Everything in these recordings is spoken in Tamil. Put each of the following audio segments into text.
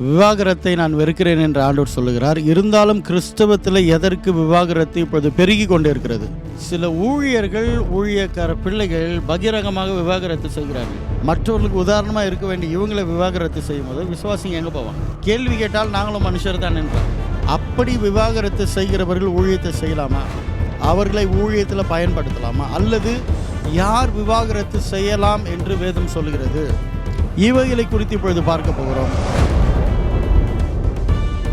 விவாகரத்தை நான் வெறுக்கிறேன் என்று ஆண்டவர் சொல்லுகிறார். இருந்தாலும் கிறிஸ்தவத்தில் எதற்கு விவாகரத்து இப்பொழுது பெருகி கொண்டே இருக்கிறது. சில ஊழியர்கள், ஊழியக்கார பிள்ளைகள் பகிரங்கமாக விவாகரத்து செய்கிறார்கள். மற்றவர்களுக்கு உதாரணமாக இருக்க வேண்டிய இவங்களை விவாகரத்து செய்யும் போது விசுவாசிங்க எங்கே போவாங்க? கேள்வி கேட்டால் நாங்களும் மனுஷர் தான் என்றார். அப்படி விவாகரத்து செய்கிறவர்கள் ஊழியத்தை செய்யலாமா? அவர்களை ஊழியத்தில் பயன்படுத்தலாமா? அல்லது யார் விவாகரத்து செய்யலாம் என்று வேதம் சொல்கிறது? இவைகளை குறித்து இப்பொழுது பார்க்க போகிறோம்.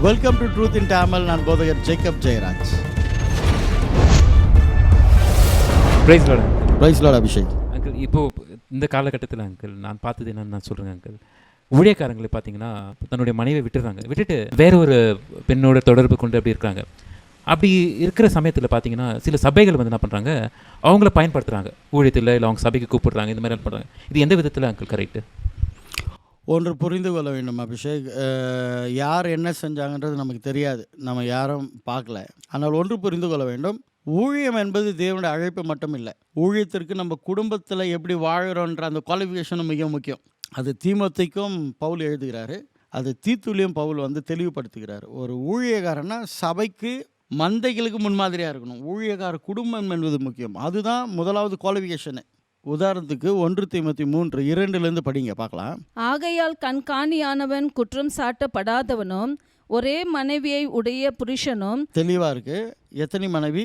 Welcome to Truth in Tamil. நான் போதகர் Jacob Jeyaraj. Praise Lord. Praise Lord Abhishek. Uncle, இப்போது இந்த காலகட்டத்தில் அங்கிள் நான் பார்த்தது என்னன்னு நான் சொல்கிறேன் அங்கிள். ஊழியக்காரங்களை பார்த்தீங்கன்னா தன்னுடைய மனைவியை விட்டுட்டு வேற ஒரு பெண்ணோட தொடர்பு கொண்டு அப்படி இருக்கிறாங்க. அப்படி இருக்கிற சமயத்தில் பார்த்தீங்கன்னா சில சபைகள் வந்து என்ன பண்ணுறாங்க, அவங்கள பயன்படுத்துகிறாங்க ஊழியத்தில், இல்லை அவங்க சபைக்கு கூப்பிடுறாங்க, இந்த மாதிரி பண்ணுறாங்க. இது எந்த விதத்தில் அங்கிள் கரெக்டு? ஒன்று புரிந்து கொள்ள வேண்டும் அபிஷேக். யார் என்ன செஞ்சாங்கன்றது நமக்கு தெரியாது, நம்ம யாரும் பார்க்கல. ஆனால் ஒன்று புரிந்து கொள்ள வேண்டும், ஊழியம் என்பது தேவனுடைய அழைப்பு மட்டும் இல்லை. ஊழியத்திற்கு நம்ம குடும்பத்தில் எப்படி வாழறோன்ற அந்த குவாலிஃபிகேஷனும் மிக முக்கியம். அது தீமோத்தேயுக்கும் பவுல் எழுதுகிறாரு, அது தீத்துலையும் பவுல் வந்து தெளிவுபடுத்துகிறார். ஒரு ஊழியக்காரன்னா சபைக்கு, மந்தைகளுக்கு முன்மாதிரியாக இருக்கணும். ஊழியக்கார குடும்பம் என்பது முக்கியம். அதுதான் முதலாவது குவாலிஃபிகேஷனு. உதாரணத்துக்கு 1 தீமோத்தேயு 3:2 படிங்க பார்க்கலாம். ஆகையால் கண்காணியானவன் குற்றம் சாட்டப்படாதவனும் ஒரே மனைவியை உடைய புருஷனும். தெளிவாக இருக்குது. எத்தனை மனைவி?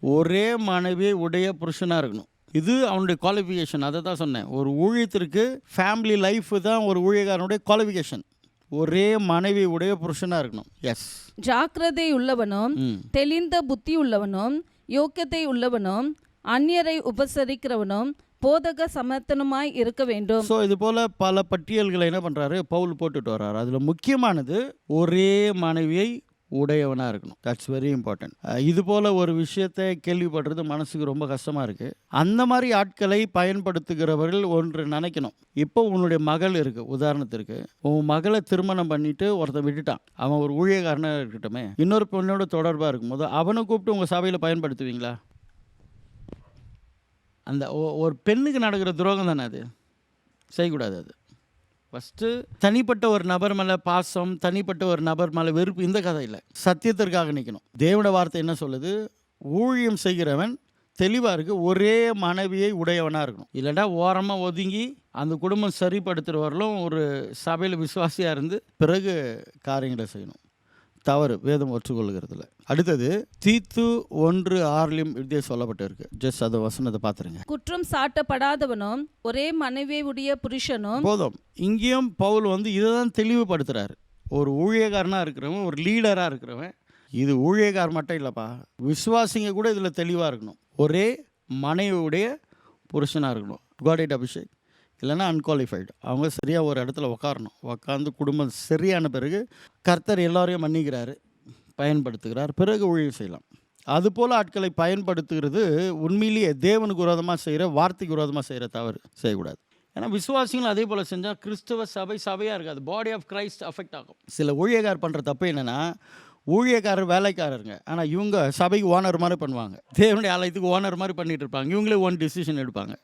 ஒரே மனைவியை உடைய புருஷனாக இருக்கணும். இது அவனுடைய குவாலிஃபிகேஷன். அதை தான் சொன்னேன். ஒரு ஊழியத்திற்கு ஃபேமிலி லைஃப் தான் ஒரு ஊழியக்காரனுடைய குவாலிஃபிகேஷன். ஒரே மனைவி உடைய புருஷனாக இருக்கணும். எஸ். ஜாக்கிரதை உள்ளவனும் தெளிந்த புத்தி உள்ளவனும் யோக்கியத்தை உள்ளவனும் அந்நியரை உபசரிக்கிறவனும் போதக சமர்த்தனமாய் இருக்க வேண்டும். ஸோ இது போல் பல பட்டியல்களை என்ன பண்ணுறாரு பவுல் போட்டுட்டு வர்றாரு. அதில் முக்கியமானது ஒரே மனைவியை உடையவனாக இருக்கணும். That's very important. இது போல் ஒரு விஷயத்தை கேள்விப்படுறது மனசுக்கு ரொம்ப கஷ்டமாக இருக்குது. அந்த மாதிரி ஆட்களை பயன்படுத்துகிறவர்கள் ஒன்று நினைக்கணும். இப்போ உன்னுடைய மகள் இருக்குது, உதாரணத்திற்கு உன் மகளை திருமணம் பண்ணிவிட்டு ஒருத்தன் விட்டுட்டான். அவன் ஒரு ஊழியக்காரனாக இருக்கட்டுமே, இன்னொரு பொண்ணோட தொடர்பாக இருக்கும்போது அவனை கூப்பிட்டு உங்கள் சபையில் பயன்படுத்துவீங்களா? அந்த ஒரு பெண்ணுக்கு நடக்கிற துரோகம் தானே அது. செய்யக்கூடாது. அது ஃபஸ்ட்டு தனிப்பட்ட ஒரு நபர் மேலே பாசம், தனிப்பட்ட ஒரு நபர் மேலே வெறுப்பு, இந்த கதை இல்லை. சத்தியத்திற்காக நிற்கணும். தேவனுடைய வார்த்தை என்ன சொல்லுது? ஊழியம் செய்கிறவன் தெளிவாக இருக்குது, ஒரே மனைவியை உடையவனாக இருக்கணும். இல்லைன்னா ஓரமாக ஒதுங்கி அந்த குடும்பம் சரிப்படுத்துகிறவர்களும் ஒரு சபையில் விசுவாசியாக இருந்து பிறகு காரியங்களை செய்யணும். தவறு வேதம் ஒற்றுக்கொள்கிறதுல. அடுத்தது தீத்து 1:6 இப்படியே சொல்லப்பட்டிருக்கு. ஜஸ்ட் அந்த வசனத்தை பார்த்துருங்க. குற்றம் சாட்டப்படாதவனும் ஒரே மனைவியை உடைய புருஷனும். போதும். இங்கேயும் பவுல் வந்து இதை தான் தெளிவுபடுத்துகிறாரு. ஒரு ஊழியக்காரனாக இருக்கிறவன், ஒரு லீடராக இருக்கிறவன், இது ஊழியக்கார் மட்டும் இல்லைப்பா, விசுவாசிங்க கூட இதில் தெளிவாக இருக்கணும். ஒரே மனைவியுடைய புருஷனாக இருக்கணும். Got it Abhishek. இல்லைன்னா அன்குவாலிஃபைடு. அவங்க சரியாக ஒரு இடத்துல உட்காரணும். உட்காந்து குடும்பம் சரியான பிறகு கர்த்தர் எல்லோரையும் மன்னிக்கிறாரு, பயன்படுத்துகிறார், பிறகு ஊழியம் செய்யலாம். அதுபோல் ஆட்களை பயன்படுத்துகிறது உண்மையிலேயே தேவனுக்கு விரோதமாக செய்கிற, வார்த்தைக்கு விரோதமாக செய்கிற தவறு. செய்யக்கூடாது. ஏன்னா விசுவாசிகளும் அதே போல் செஞ்சால் கிறிஸ்தவ சபையாக இருக்காது. பாடி ஆஃப் கிரைஸ்ட் அஃபெக்ட் ஆகும். சில ஊழியக்காரர் பண்ணுற தப்பு என்னென்னா, ஊழியக்காரர் வேலைக்காரருங்க, ஆனால் இவங்க சபைக்கு ஓனர் மாதிரி பண்ணுவாங்க. தேவனுடைய ஆலயத்துக்கு ஓனர் மாதிரி பண்ணிகிட்டு இருப்பாங்க. இவங்களே ஒன் டிசிஷன் எடுப்பாங்க.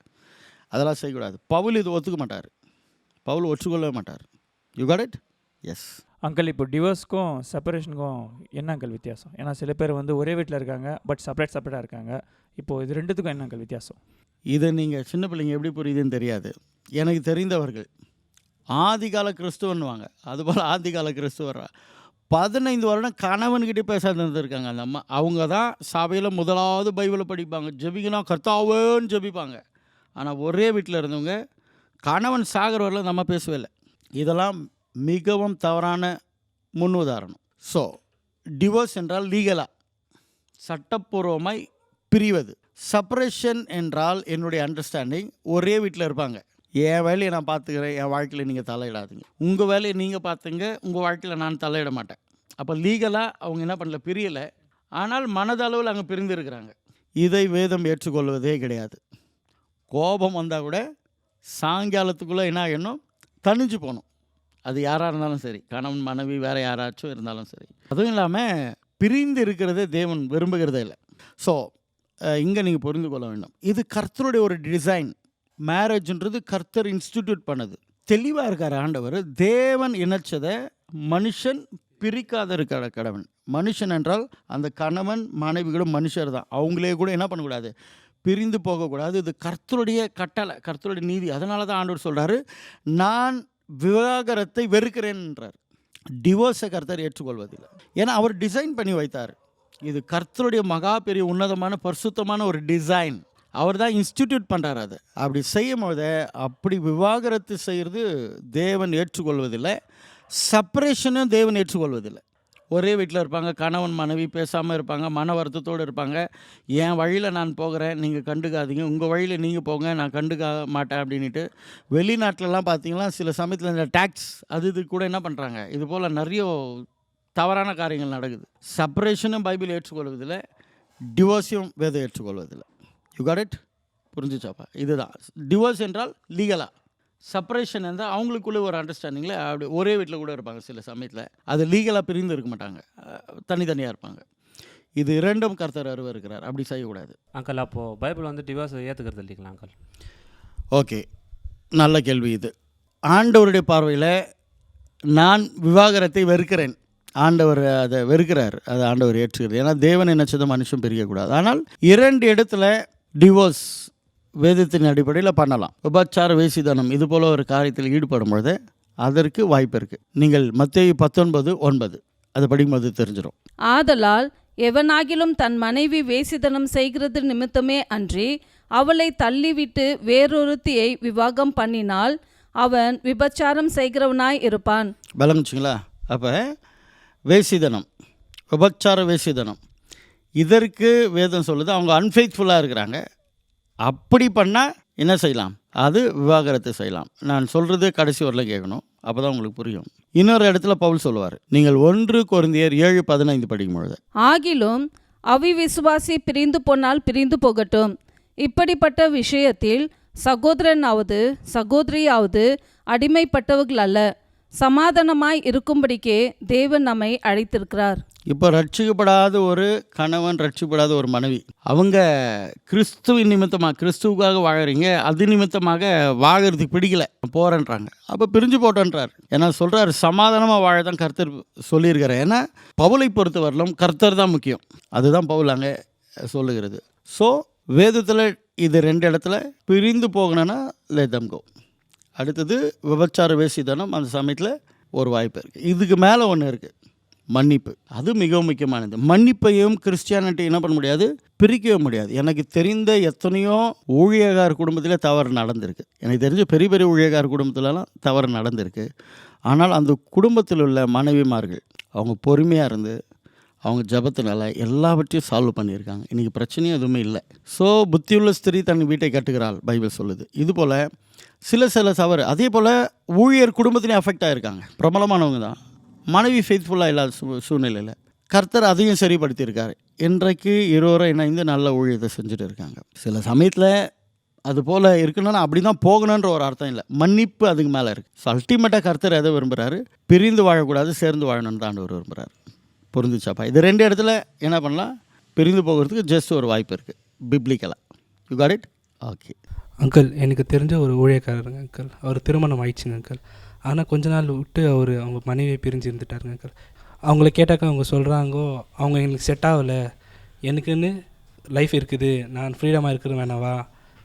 அதெல்லாம் செய்யக்கூடாது. பவுல் இது ஒத்துக்க மாட்டார். பவுல் ஒற்றுக்கொள்ளவே மாட்டார். You got it? Yes. Uncle, இப்போ டிவோர்ஸ்க்கும் செப்பரேஷனுக்கும் என்ன அங்கிள் வித்தியாசம்? ஏன்னா சில பேர் வந்து ஒரே வீட்டில் இருக்காங்க, பட் செப்பரேட்டாக இருக்காங்க. இப்போது இது ரெண்டுத்துக்கும் என்ன அங்கிள் வித்தியாசம்? இது நீங்கள் சின்ன பிள்ளைங்க எப்படி புரியுதுன்னு தெரியாது. எனக்கு தெரிந்தவர்கள் ஆதிகால கிறிஸ்துவன்னுவாங்க. அதுபோல் ஆதிகால கிறிஸ்துவரா 15 வருடம் கணவன்கிட்டே பேசாத இருந்திருக்காங்க அந்த அம்மா. அவங்க தான் சபையில் முதலாவது பைபிளை படிப்பாங்க, ஜெபிக்கணும், கர்த்தாவேன்னு ஜெபிப்பாங்க. ஆனால் ஒரே வீட்டில் இருந்தவங்க கணவன் சாகரவரில் நம்ம பேசவே இல்லை. இதெல்லாம் மிகவும் தவறான முன் உதாரணம். ஸோ டிவோர்ஸ் என்றால் லீகலாக, சட்டப்பூர்வமாய் பிரிவது. செப்பரேஷன் என்றால் என்னுடைய அண்டர்ஸ்டாண்டிங், ஒரே வீட்டில் இருப்பாங்க. என் வேலையை நான் பார்த்துக்கிறேன், என் வாழ்க்கையில் நீங்கள் தலையிடாதீங்க, உங்கள் வேலையை நீங்கள் பார்த்துங்க, உங்கள் வாழ்க்கையில் நான் தலையிட மாட்டேன். அப்போ லீகலாக அவங்க என்ன பண்ணல, பிரியலை. ஆனால் மனதளவில் அங்கே பிரிந்து இருக்கிறாங்க. இதை வேதம் ஏற்றுக்கொள்வதே கிடையாது. கோபம் வந்தால் கூட சாயங்காலத்துக்குள்ளே என்ன ஆகணும், தணிஞ்சு போகணும். அது யாராக இருந்தாலும் சரி, கணவன் மனைவி வேறு யாராச்சும் இருந்தாலும் சரி. அதுவும் இல்லாமல் பிரிந்து இருக்கிறதே தேவன் விரும்புகிறதே இல்லை. ஸோ இங்கே நீங்கள் புரிந்து கொள்ள வேண்டும், இது கர்த்தருடைய ஒரு டிசைன். மேரேஜ்ன்றது கர்த்தர் இன்ஸ்டிடியூட் பண்ணது. தெளிவாக இருக்கார் ஆண்டவர். தேவன் இணைச்சதை மனுஷன் பிரிக்காத இருக்கிற கடவன். மனுஷன் என்றால் அந்த கணவன் மனைவி கூட மனுஷர் தான். அவங்களே கூட என்ன பண்ணக்கூடாது, பிரிந்து போகக்கூடாது. இது கர்த்தருடைய கட்டளை, கர்த்தருடைய நீதி. அதனால தான் ஆண்டவர் சொல்கிறாரு, நான் விவாகரத்தை வெறுக்கிறேன்ன்றார். டிவோர்ஸை கர்த்தர் ஏற்றுக்கொள்வதில்லை. ஏன்னா அவர் டிசைன் பண்ணி வைத்தார். இது கர்த்தருடைய மகா பெரிய உன்னதமான பரிசுத்தமான ஒரு டிசைன். அவர் தான் இன்ஸ்டிடியூட் பண்ணுறாரு. அது அப்படி செய்யும் போது அப்படி விவாகரத்து செய்கிறது தேவன் ஏற்றுக்கொள்வதில்லை. செப்பரேஷனும் தேவன் ஏற்றுக்கொள்வதில்லை. ஒரே வீட்டில் இருப்பாங்க, கணவன் மனைவி பேசாமல் இருப்பாங்க, மன வருத்தத்தோடு இருப்பாங்க. என் வழியில் நான் போகிறேன், நீங்கள் கண்டுக்காதீங்க, உங்கள் வழியில் நீங்கள் போங்க, நான் கண்டுக்க மாட்டேன் அப்படின்ட்டு. வெளிநாட்டிலலாம் பார்த்தீங்கன்னா சில சமயத்தில் இந்த டேக்ஸ் இது கூட என்ன பண்ணுறாங்க, இது போல் நிறைய தவறான காரியங்கள் நடக்குது. செப்பரேஷனும் பைபிள் ஏற்றுக்கொள்வதில்லை, டிவோர்ஸையும் வேதம் ஏற்றுக்கொள்வதில்லை. You got it? புரிஞ்சுச்சாப்பா? இதுதான் டிவோர்ஸ் என்றால் லீகலாக, செப்பரேஷன் இருந்தால் அவங்களுக்குள்ளே ஒரு அண்டர்ஸ்டாண்டிங்கில் அப்படி ஒரே வீட்டில் கூட இருப்பாங்க. சில சமயத்தில் அது லீகலாக பிரிந்து இருக்க மாட்டாங்க, தனித்தனியாக இருப்பாங்க. இது இரண்டும் கர்த்தர் இருக்கிறார். அப்படி செய்யக்கூடாது. அங்கிள், அப்போது பைபிள் வந்து டிவோர்ஸ் ஏற்றுக்கிறது இல்லைங்களா அங்கிள்? ஓகே, நல்ல கேள்வி இது. ஆண்டவருடைய பார்வையில் நான் விவாகரத்தை வெறுக்கிறேன். ஆண்டவர் அதை வெறுக்கிறார், அதை ஆண்டவர் ஏற்றுக்கிறது. ஏன்னா தேவன் என்ன செய்த மனுஷன் பிரிக்கக்கூடாது. ஆனால் 2 இடத்துல டிவோர்ஸ் வேதத்தின் அடிப்படையில் பண்ணலாம். விபச்சார, வேசிதனம் இது போல் ஒரு காரியத்தில் ஈடுபடும் பொழுது அதற்கு வாய்ப்பு இருக்குது. நீங்கள் மத்தேயு 19:9 அதை படிக்கும்போது தெரிஞ்சிடும். ஆதலால் எவனாகிலும் தன் மனைவி வேசித்தனம் செய்கிறது நிமித்தமே அன்றி அவளை தள்ளிவிட்டு வேறொருத்தியை விவாகம் பண்ணினால் அவன் விபச்சாரம் செய்கிறவனாய் இருப்பான். விளங்குச்சிங்களா? அப்போ வேசிதனம், விபச்சார வேசிதனம், இதற்கு வேதம் சொல்லுது அவங்க அன்ஃபெய்த்ஃபுல்லாக இருக்கிறாங்க. அப்படி பண்ணால் என்ன செய்யலாம்? அது விவாகரத்து செய்யலாம். நான் சொல்கிறது கடைசி வரல கேட்கணும், அப்போ தான் உங்களுக்கு புரியும். இன்னொரு இடத்துல பவுல் சொல்லுவார், நீங்கள் 1 கொரிந்தியர் 7:15 படிக்கும் பொழுது, ஆகிலும் அவிவிசுவாசி பிரிந்து போனால் பிரிந்து போகட்டும், இப்படிப்பட்ட விஷயத்தில் சகோதரனாவது சகோதரியாவது அடிமைப்பட்டவர்கள் அல்ல, சமாதானமாய் இருக்கும்படிக்கே தேவன் நம்மை அழைத்திருக்கிறார். இப்போ ரட்சிக்கப்படாத ஒரு கணவன், ரட்சிக்கப்படாத ஒரு மனைவி, அவங்க கிறிஸ்துவின் நிமித்தமாக, கிறிஸ்துவுக்காக வாழறீங்க, அது நிமித்தமாக வாழறதுக்கு பிடிக்கல, போகிறேன்றாங்க. அப்போ பிரிஞ்சு போட்டோன்றார். ஏன்னா சொல்கிறார், சமாதானமாக வாழ தான் கர்த்தர் சொல்லியிருக்கிறார். ஏன்னா பவுலை பொறுத்த வரலும் கர்த்தர் தான் முக்கியம். அதுதான் பவுல் அங்கே சொல்லுகிறது. ஸோ வேதத்தில் இது 2 இடத்துல பிரிந்து போகணுன்னா லெட் தம் கோ. அடுத்தது விபச்சார வேசித்தனம், அந்த சமயத்தில் ஒரு வாய்ப்பு இருக்குது. இதுக்கு மேலே ஒன்று இருக்குது, மன்னிப்பு. அது மிகவும் முக்கியமானது. மன்னிப்பையும் கிறிஸ்டியானிட்டி என்ன பண்ண முடியாது, பிரிக்கவே முடியாது. எனக்கு தெரிந்த எத்தனையோ ஊழியக்கார குடும்பத்திலே தவறு நடந்திருக்கு. எனக்கு தெரிஞ்ச பெரிய பெரிய ஊழியக்கார குடும்பத்திலலாம் தவறு நடந்திருக்கு. ஆனால் அந்த குடும்பத்தில் உள்ள மனைவிமார்கள் அவங்க பொறுமையாக இருந்து அவங்க ஜபத்தினால எல்லாவற்றையும் சால்வ் பண்ணியிருக்காங்க. இன்றைக்கி பிரச்சனையும் எதுவுமே இல்லை. ஸோ புத்தியுள்ள ஸ்திரீ தன் வீட்டை கட்டுகிறாள், பைபிள் சொல்லுது. இதுபோல் சில தவறு. அதே போல் ஊழியர் குடும்பத்திலையும் அஃபெக்ட் ஆகிருக்காங்க. பிரபலமானவங்க தான், மனைவி ஃபெய்த்ஃபுல்லாக இல்லாத சூழ்நிலையில் கர்த்தர் அதையும் சரிப்படுத்தியிருக்காரு. இன்றைக்கு இருவரும் இணைந்து நல்ல ஊழியத்தை செஞ்சுட்டு இருக்காங்க. சில சமயத்தில் அது போல் இருக்கணும்னா அப்படி தான் போகணுன்ற ஒரு அர்த்தம் இல்லை, மன்னிப்பு அதுக்கு மேலே இருக்குது. ஸோ அல்டிமேட்டாக கர்த்தர் எதை விரும்புகிறாரு, பிரிந்து வாழக்கூடாது, சேர்ந்து வாழணும்னு தான் ஆண்டவர் விரும்புகிறார். புரிஞ்சுச்சாப்பா? இது 2 இடத்துல என்ன பண்ணலாம், பிரிந்து போகிறதுக்கு ஜஸ்ட் ஒரு வாய்ப்பு இருக்குது பிப்ளிக்கலாக. You got it? Okay uncle, எனக்கு தெரிஞ்ச ஒரு ஊழியக்காரருங்க அங்கிள். அவர் திருமணம் ஆயிடுச்சுங்க அங்கிள். ஆனால் கொஞ்ச நாள் விட்டு அவங்க மனைவியை பிரிஞ்சு இருந்துட்டாருங்க அங்கிள். அவங்கள கேட்டாக்கா அவங்க சொல்கிறாங்கோ, அவங்க எங்களுக்கு செட் ஆகலை, எனக்குன்னு லைஃப் இருக்குது, நான் ஃப்ரீடமாக இருக்கிறது வேணாவா,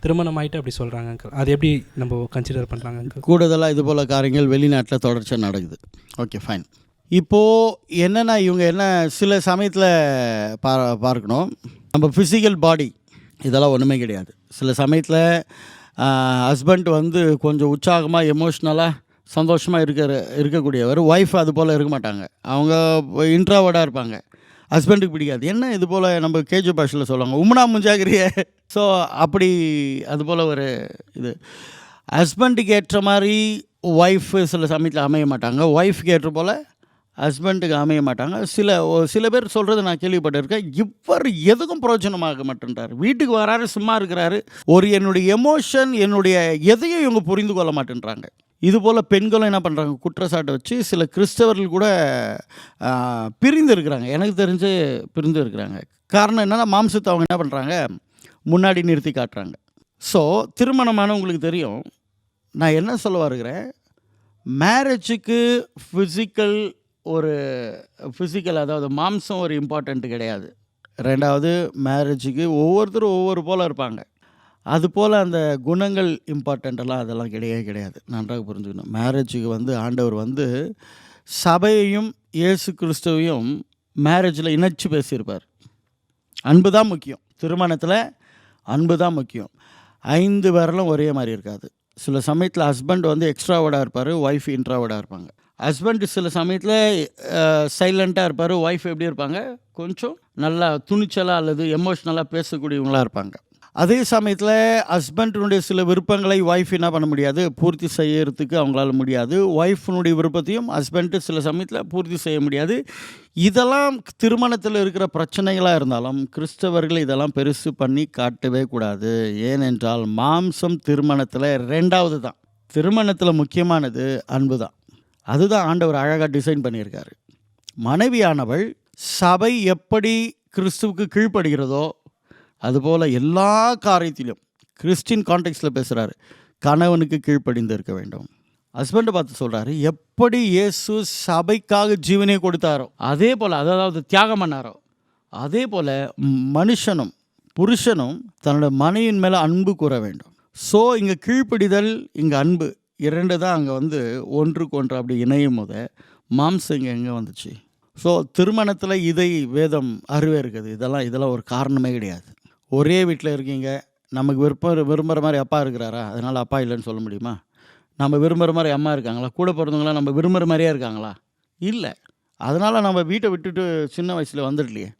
திருமணம் ஆகிட்டு அப்படி சொல்கிறாங்க அங்கிள். அது எப்படி நம்ம கன்சிடர் பண்ணுறாங்க அங்கிள்? கூடுதலாக இது போல் காரியங்கள் வெளிநாட்டில் தொடர்ச்சியாக நடக்குது. Okay fine. இப்போது என்னென்னா இவங்க என்ன சில சமயத்தில் பார்க்கணும், நம்ம ஃபிசிக்கல் பாடி இதெல்லாம் ஒன்றுமே கிடையாது. சில சமயத்தில் ஹஸ்பண்ட் வந்து கொஞ்சம் உற்சாகமாக எமோஷ்னலாக சந்தோஷமாக இருக்கக்கூடியவர், ஒய்ஃப் அது போல் இருக்க மாட்டாங்க, அவங்க இன்ட்ராவர்டாக இருப்பாங்க. ஹஸ்பண்டுக்கு பிடிக்காது. என்ன இது போல் நம்ம கேஜி பாஷையில் சொல்லுவாங்க, உம்னா முஞ்சாகிறிய. ஸோ அப்படி அது போல் ஒரு இது ஹஸ்பண்டுக்கு ஏற்ற மாதிரி ஒய்ஃபு சில சமயத்தில் அமைய மாட்டாங்க, ஒய்ஃப்க்கு ஏற்ற போல் ஹஸ்பண்டுக்கு அமைய மாட்டாங்க. சில பேர் சொல்கிறது நான் கேள்விப்பட்டிருக்கேன், இவர் எதுக்கும் பிரயோஜனமாக மாட்டேன்றார், வீட்டுக்கு வராரு சும்மா இருக்கிறாரு, என்னுடைய எமோஷன் என்னுடைய எதையும் இவங்க புரிந்து கொள்ள மாட்டேன்றாங்க. இதுபோல் பெண்களும் என்ன பண்ணுறாங்க, குற்றச்சாட்டை வச்சு சில கிறிஸ்தவர்கள் கூட பிரிந்து இருக்கிறாங்க. எனக்கு தெரிஞ்சு பிரிந்து இருக்கிறாங்க. காரணம் என்னென்னா மாம்சத்தை அவங்க என்ன பண்ணுறாங்க, முன்னாடி நிறுத்தி காட்டுறாங்க. ஸோ திருமணமானவங்களுக்கு தெரியும் நான் என்ன சொல்ல வருகிறேன். மேரேஜுக்கு ஃபிசிக்கல் அதாவது மாம்சம் ஒரு இம்பார்ட்டண்ட் கிடையாது. ரெண்டாவது, மேரேஜுக்கு ஒவ்வொருத்தரும் ஒவ்வொரு போல் இருப்பாங்க. அதுபோல் அந்த குணங்கள் இம்பார்ட்டண்ட்டெல்லாம் அதெல்லாம் கிடையவே கிடையாது. நன்றாக புரிஞ்சுக்கணும். மேரேஜுக்கு ஆண்டவர் சபையையும் இயேசு கிறிஸ்துவையும் மேரேஜில் இணைச்சி பேசியிருப்பார். அன்பு தான் முக்கியம். திருமணத்தில் அன்பு தான் முக்கியம். 5 பேரெல்லாம் ஒரே மாதிரி இருக்காது. சில சமயத்தில் ஹஸ்பண்ட் எக்ஸ்ட்ராவோடாக இருப்பார், ஒய்ஃப் இன்ட்ராவோடாக இருப்பாங்க. ஹஸ்பண்ட் சில சமயத்தில் சைலண்ட்டாக இருப்பார், ஒய்ஃப் எப்படி இருப்பாங்க, கொஞ்சம் நல்லா துணிச்சலாக அல்லது எமோஷ்னலாக பேசக்கூடியவங்களாக இருப்பாங்க. அதே சமயத்தில் ஹஸ்பண்டினுடைய சில விருப்பங்களை ஒய்ஃப் என்ன பண்ண முடியாது, பூர்த்தி செய்யறதுக்கு அவங்களால முடியாது. ஒய்ஃபினுடைய விருப்பத்தையும் ஹஸ்பண்டு சில சமயத்தில் பூர்த்தி செய்ய முடியாது. இதெல்லாம் திருமணத்தில் இருக்கிற பிரச்சனைகளாக இருந்தாலும் கிறிஸ்தவர்கள் இதெல்லாம் பெருசு பண்ணி காட்டவே கூடாது. ஏனென்றால் மாம்சம் திருமணத்தில் 2வது தான். திருமணத்தில் முக்கியமானது அன்பு தான். அதுதான் ஆண்டவர் அழகாக டிசைன் பண்ணியிருக்காரு. மனைவியானவள் சபை எப்படி கிறிஸ்துவுக்கு கீழ்ப்படுகிறதோ அதுபோல் எல்லா காரியத்திலும் கிறிஸ்டின் கான்டெக்ஸ்டில் பேசுகிறாரு, கணவனுக்கு கீழ்ப்படிந்து இருக்க வேண்டும். ஹஸ்பண்டை பார்த்து சொல்கிறாரு, எப்படி இயேசு சபைக்காக ஜீவனே கொடுத்தாரோ அதே போல், அதாவது தியாகம் பண்ணாரோ அதே போல் மனுஷனும் புருஷனும் தன்னோட மனைவியின் மேலே அன்பு கூற வேண்டும். ஸோ இங்கே கீழ்ப்படிதல், இங்கே அன்பு 2 தான் அங்கே ஒன்றுக்கு ஒன்று அப்படி இணையும் போது மாம்சம் இங்கே எங்கே வந்துச்சு? ஸோ திருமணத்தில் இதை வேதம் இருக்குது. இதெல்லாம் ஒரு காரணமே கிடையாது. ஒரே வீட்டில் இருக்கீங்க, நமக்கு விரும்புகிற மாதிரி அப்பா இருக்கிறாரா, அதனால் அப்பா இல்லைன்னு சொல்ல முடியுமா? நம்ம விரும்புகிற மாதிரி அம்மா இருக்காங்களா? கூட பிறந்தவங்களாம் நம்ம விரும்புகிற மாதிரியே இருக்காங்களா? இல்லை. அதனால் நம்ம வீட்டை விட்டுட்டு சின்ன வயசில் வந்துடலையே.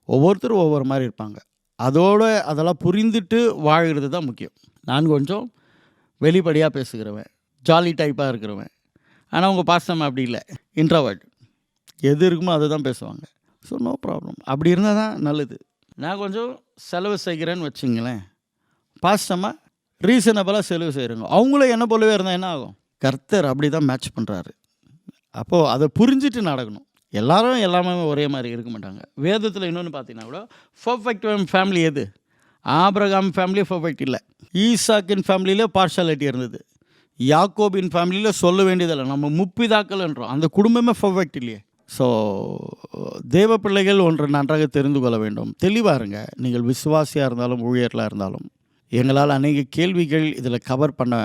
ஒவ்வொருத்தரும் ஒவ்வொரு மாதிரி இருப்பாங்க. அதெல்லாம் புரிந்துட்டு வாழ்கிறது தான் முக்கியம். நான் கொஞ்சம் வெளிப்படையாக பேசுகிறவன், ஜாலி டைப்பாக இருக்கிறவன். ஆனால் உங்கள் பாஸ்டம்மா அப்படி இல்லை, இன்ட்ரோவர்ட். எது இருக்குமோ அதை தான் பேசுவாங்க. So no problem. அப்படி இருந்தால் தான் நல்லது. நான் கொஞ்சம் செலவு செய்கிறேன்னு வச்சுங்களேன், பாஸ்டம்மா ரீசனபிளாக செலவு செய்கிறாங்க. அவங்களும் என்ன போலவே இருந்தால் என்ன ஆகும்? கர்த்தர் அப்படி தான் மேட்ச் பண்ணுறாரு. அப்போது அதை புரிஞ்சுட்டு நடக்கணும். எல்லாரும் எல்லாமே ஒரே மாதிரி இருக்க மாட்டாங்க. வேதத்தில் இன்னொன்று பார்த்தீங்கன்னா கூட பர்ஃபெக்ட் ஃபேமிலி எது? ஆபிரகாம் ஃபேமிலி பர்ஃபெக்ட் இல்லை. ஈசாக்கின் ஃபேமிலியில் பார்ஷாலிட்டி இருந்தது. யாக்கோபின் ஃபேமிலியில் சொல்ல வேண்டியதில்லை. நம்ம முப்பிதாக்கள்ன்றோம், அந்த குடும்பமே பர்ஃபெக்ட் இல்லையே. ஸோ தேவ பிள்ளைகள் ஒன்று நன்றாக தெரிந்து கொள்ள வேண்டும். தெளிவாக இருங்க. நீங்கள் விசுவாசியாக இருந்தாலும் ஊழியர்களாக இருந்தாலும். எங்களால் அநேக கேள்விகள் இதில் கவர் பண்ண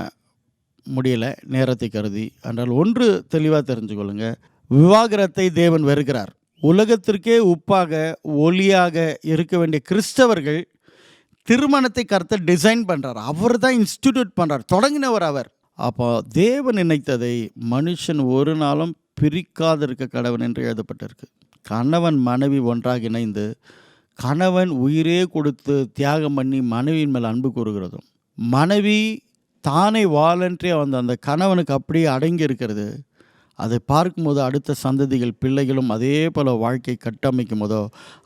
முடியலை நேரத்தை கருதி. ஆனால் ஒன்று தெளிவாக தெரிஞ்சுக்கொள்ளுங்க, விவாகரத்தை தேவன் வெறுக்கிறார். உலகத்திற்கே உப்பாக ஒளியாக இருக்க வேண்டிய கிறிஸ்தவர்கள் திருமணத்தை கர்த்தர் டிசைன் பண்ணுறார். அவர் தான் இன்ஸ்டிடியூட் பண்ணுறார், தொடங்கினவர் அவர். அப்போ தேவன் நினைத்ததை மனுஷன் ஒரு நாளும் பிரிக்காதிருக்க கடவன் என்று எழுதப்பட்டிருக்கு. கணவன் மனைவி ஒன்றாக இணைந்து கணவன் உயிரே கொடுத்து தியாகம் பண்ணி மனைவியின் மேல் அன்பு கூறுகிறதும், மனைவி தானே வாலண்டரியாக அந்த கணவனுக்கு அப்படியே அடங்கி இருக்கிறது, அதை பார்க்கும்போது அடுத்த சந்ததிகள் பிள்ளைகளும் அதே போல் வாழ்க்கை கட்டமைக்கும் போதோ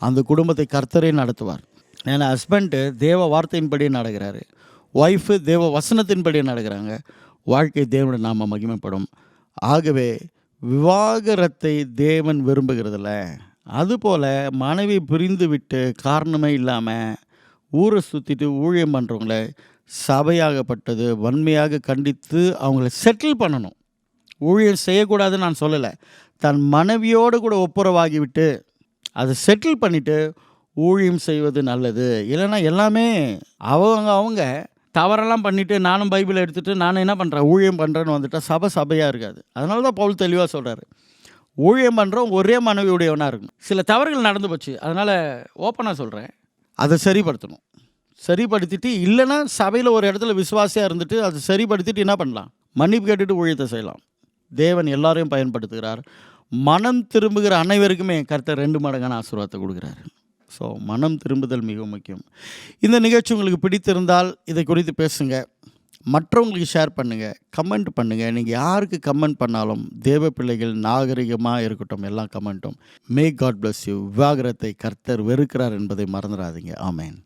அந்த குடும்பத்தை கர்த்தரே நடத்துவார். ஏன்னா ஹஸ்பண்டு தேவ வார்த்தையின்படி நடக்கிறாரு, ஒய்ஃபு தேவ வசனத்தின்படி நடக்கிறாங்க. வாழ்க்கை தேவனுடைய நாம மகிமைப்படும். ஆகவே விவாகரத்தை தேவன் விரும்புகிறதில்ல. அதுபோல் மனைவி பிரிந்து விட்டு காரணமே இல்லாமல் ஊரை சுற்றிட்டு ஊழியம் பண்ணுறவங்கள சபையாகப்பட்டது வன்மையாக கண்டித்து அவங்கள செட்டில் பண்ணணும். ஊழியம் செய்யக்கூடாதுன்னு நான் சொல்லலை. தன் மனைவியோடு கூட ஒப்புரவாகிவிட்டு அதை செட்டில் பண்ணிவிட்டு ஊழியம் செய்வது நல்லது. இல்லைன்னா எல்லாமே அவங்க தவறெல்லாம் பண்ணிவிட்டு நானும் பைபிளை எடுத்துகிட்டு நானும் என்ன பண்ணுறேன் ஊழியம் பண்ணுறேன்னு வந்துட்டால் சபையாக இருக்காது. அதனால தான் பவுல் தெளிவாக சொல்கிறாரு, ஊழியம் பண்ணுறோம் ஒரே மனைவியுடையவனாக இருக்கணும். சில தவறுகள் நடந்து போச்சு, அதனால் ஓப்பனாக சொல்கிறேன், அதை சரிப்படுத்தணும். சரிப்படுத்திட்டு இல்லைன்னா சபையில் ஒரு இடத்துல விசுவாசியாக இருந்துட்டு அதை சரிப்படுத்திட்டு என்ன பண்ணலாம், மன்னிப்பு கேட்டுட்டு ஊழியத்தை செய்யலாம். தேவன் எல்லாரையும் பயன்படுத்துகிறார். மனம் திரும்புகிற அனைவருக்குமே கர்த்தர் 2 மடங்கான ஆசீர்வாதத்தை கொடுக்குறாரு. ஸோ மனம் திரும்புதல் மிக முக்கியம். இந்த நிகழ்ச்சி உங்களுக்கு பிடித்திருந்தால் இதை குறித்து பேசுங்க, மற்றவங்களுக்கு ஷேர் பண்ணுங்கள், கமெண்ட் பண்ணுங்கள். நீங்கள் யாருக்கு கமெண்ட் பண்ணாலும் தேவ பிள்ளைகள் நாகரிகமாக இருக்கட்டும் எல்லா கமெண்ட்டும். May God bless you. விவாகரத்தை கர்த்தர் வெறுக்கிறார் என்பதை மறந்துடாதீங்க. ஆமேன்.